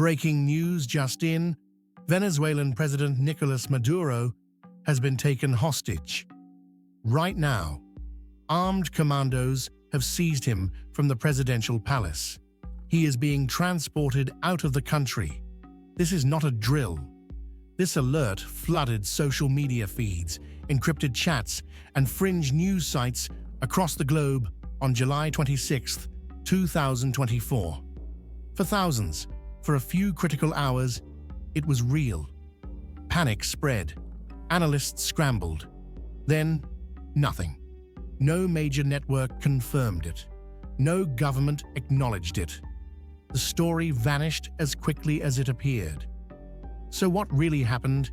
Breaking news just in, Venezuelan President Nicolás Maduro has been taken hostage. Right now, armed commandos have seized him from the presidential palace. He is being transported out of the country. This is not a drill. This alert flooded social media feeds, encrypted chats, and fringe news sites across the globe on July 26, 2024. For thousands, for a few critical hours, it was real. Panic spread. Analysts scrambled. Then, nothing. No major network confirmed it. No government acknowledged it. The story vanished as quickly as it appeared. So what really happened?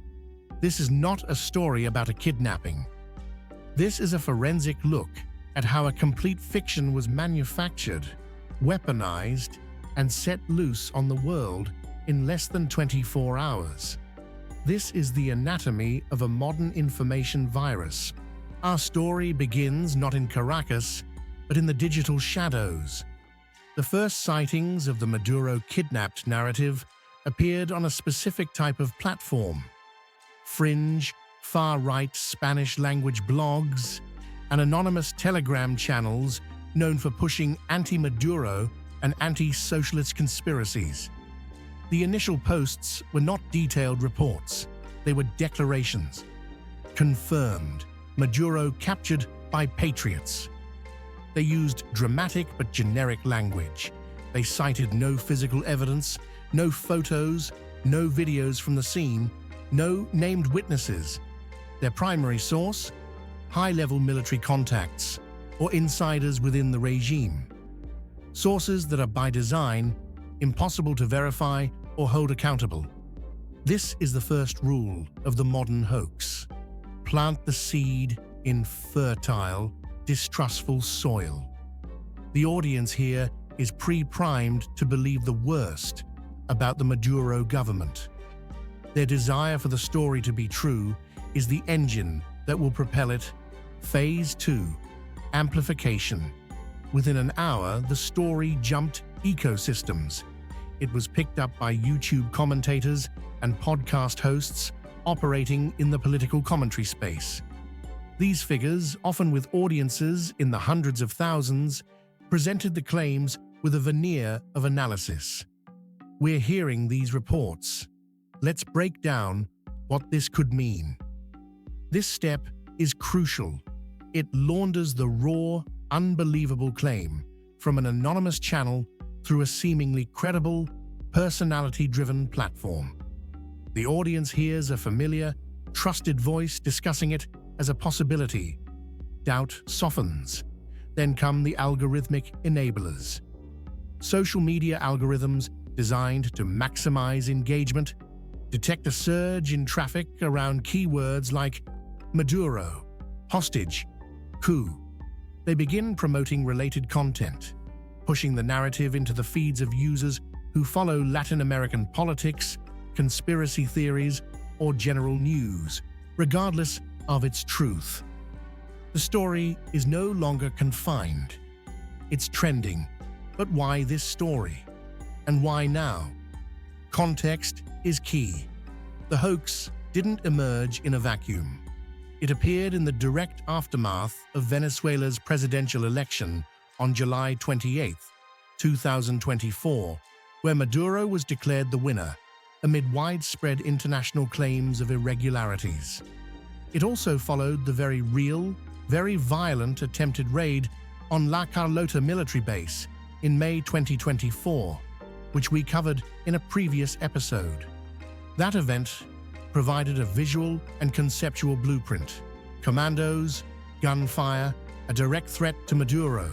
This is not a story about a kidnapping. This is a forensic look at how a complete fiction was manufactured, weaponized, and set loose on the world in less than 24 hours. This is the anatomy of a modern information virus. Our story begins not in Caracas, but in the digital shadows. The first sightings of the Maduro kidnapped narrative appeared on a specific type of platform. Fringe, far-right Spanish-language blogs, and anonymous Telegram channels known for pushing anti-Maduro and anti-socialist conspiracies. The initial posts were not detailed reports. They were declarations. Confirmed. Maduro captured by patriots. They used dramatic but generic language. They cited no physical evidence, no photos, no videos from the scene, no named witnesses. Their primary source? High-level military contacts or insiders within the regime. Sources that are by design impossible to verify or hold accountable. This is the first rule of the modern hoax. Plant the seed in fertile, distrustful soil. The audience here is pre-primed to believe the worst about the Maduro government. Their desire for the story to be true is the engine that will propel it. Phase 2. Amplification. Within an hour, the story jumped ecosystems. It was picked up by YouTube commentators and podcast hosts operating in the political commentary space. These figures, often with audiences in the hundreds of thousands, presented the claims with a veneer of analysis. We're hearing these reports. Let's break down what this could mean. This step is crucial. It launders the raw, unbelievable claim from an anonymous channel through a seemingly credible, personality-driven platform. The audience hears a familiar, trusted voice discussing it as a possibility. Doubt softens. Then come the algorithmic enablers. Social media algorithms designed to maximize engagement detect a surge in traffic around keywords like Maduro, hostage, coup. They begin promoting related content, pushing the narrative into the feeds of users who follow Latin American politics, conspiracy theories, or general news, regardless of its truth. The story is no longer confined. It's trending. But why this story? And why now? Context is key. The hoax didn't emerge in a vacuum. It appeared in the direct aftermath of Venezuela's presidential election on July 28, 2024, where Maduro was declared the winner amid widespread international claims of irregularities. It also followed the very real, very violent attempted raid on La Carlota military base in May 2024, which we covered in a previous episode. That event provided a visual and conceptual blueprint. Commandos, gunfire, a direct threat to Maduro.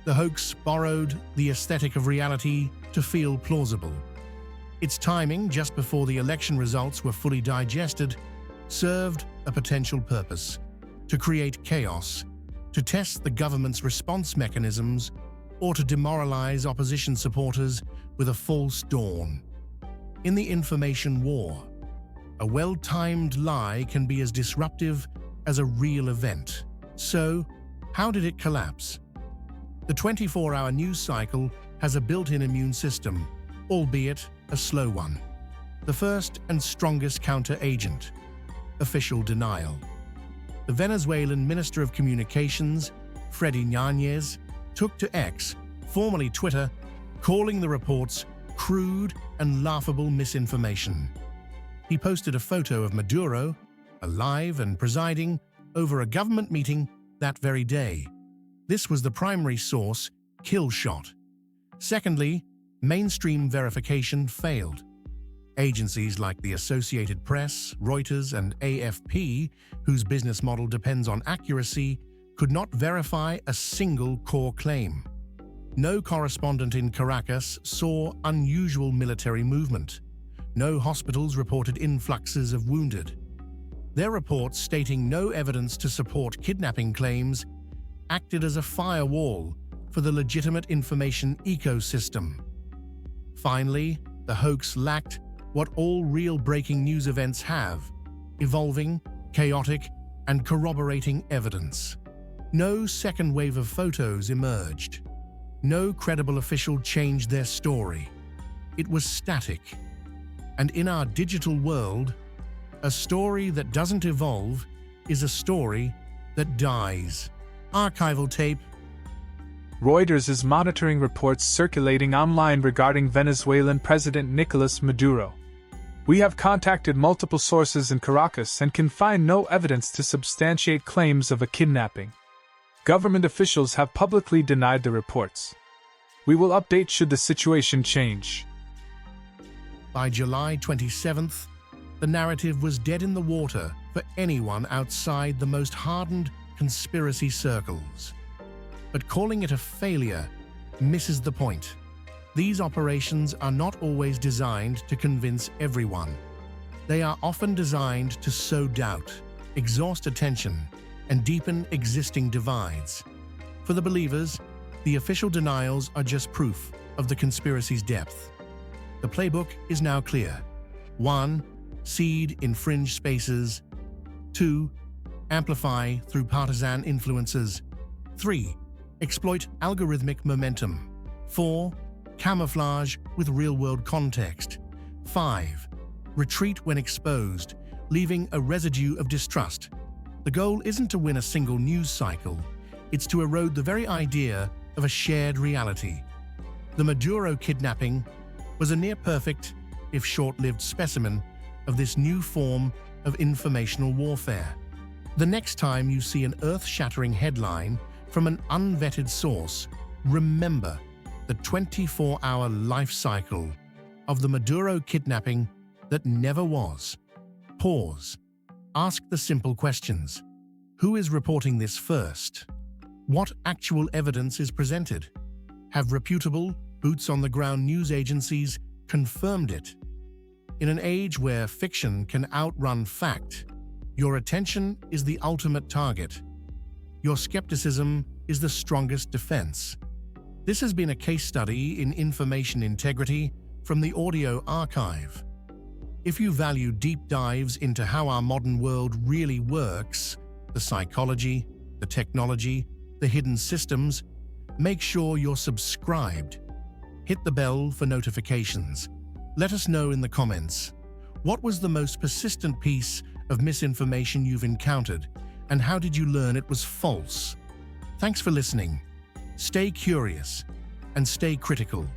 The hoax borrowed the aesthetic of reality to feel plausible. Its timing, just before the election results were fully digested, served a potential purpose: to create chaos, to test the government's response mechanisms, or to demoralize opposition supporters with a false dawn. In the information war, a well-timed lie can be as disruptive as a real event. So, how did it collapse? The 24-hour news cycle has a built-in immune system, albeit a slow one. The first and strongest counter-agent: official denial. The Venezuelan Minister of Communications, Freddy Ñáñez, took to X, formerly Twitter, calling the reports crude and laughable misinformation. He posted a photo of Maduro, alive and presiding, over a government meeting that very day. This was the primary source, kill shot. Secondly, mainstream verification failed. Agencies like the Associated Press, Reuters, and AFP, whose business model depends on accuracy, could not verify a single core claim. No correspondent in Caracas saw unusual military movement. No hospitals reported influxes of wounded. Their reports, stating no evidence to support kidnapping claims, acted as a firewall for the legitimate information ecosystem. Finally, the hoax lacked what all real breaking news events have: evolving, chaotic, and corroborating evidence. No second wave of photos emerged. No credible official changed their story. It was static. And in our digital world, a story that doesn't evolve is a story that dies. Archival tape. Reuters is monitoring reports circulating online regarding Venezuelan President Nicolás Maduro. We have contacted multiple sources in Caracas and can find no evidence to substantiate claims of a kidnapping. Government officials have publicly denied the reports. We will update should the situation change. By July 27th, the narrative was dead in the water for anyone outside the most hardened conspiracy circles. But calling it a failure misses the point. These operations are not always designed to convince everyone. They are often designed to sow doubt, exhaust attention, and deepen existing divides. For the believers, the official denials are just proof of the conspiracy's depth. The playbook is now clear. 1. Seed in fringe spaces. 2. Amplify through partisan influences. 3. Exploit algorithmic momentum. 4. Camouflage with real-world context. 5. Retreat when exposed, leaving a residue of distrust. The goal isn't to win a single news cycle, it's to erode the very idea of a shared reality. The Maduro kidnapping was a near-perfect, if short-lived specimen of this new form of informational warfare. The next time you see an earth-shattering headline from an unvetted source, remember the 24-hour life cycle of the Maduro kidnapping that never was. Pause. Ask the simple questions. Who is reporting this first? What actual evidence is presented? Have reputable, boots-on-the-ground news agencies confirmed it? In an age where fiction can outrun fact, your attention is the ultimate target. Your skepticism is the strongest defense. This has been a case study in information integrity from the audio archive. If you value deep dives into how our modern world really works, the psychology, the technology, the hidden systems, make sure you're subscribed. Hit the bell for notifications. Let us know in the comments, what was the most persistent piece of misinformation you've encountered, and how did you learn it was false? Thanks for listening. Stay curious and stay critical.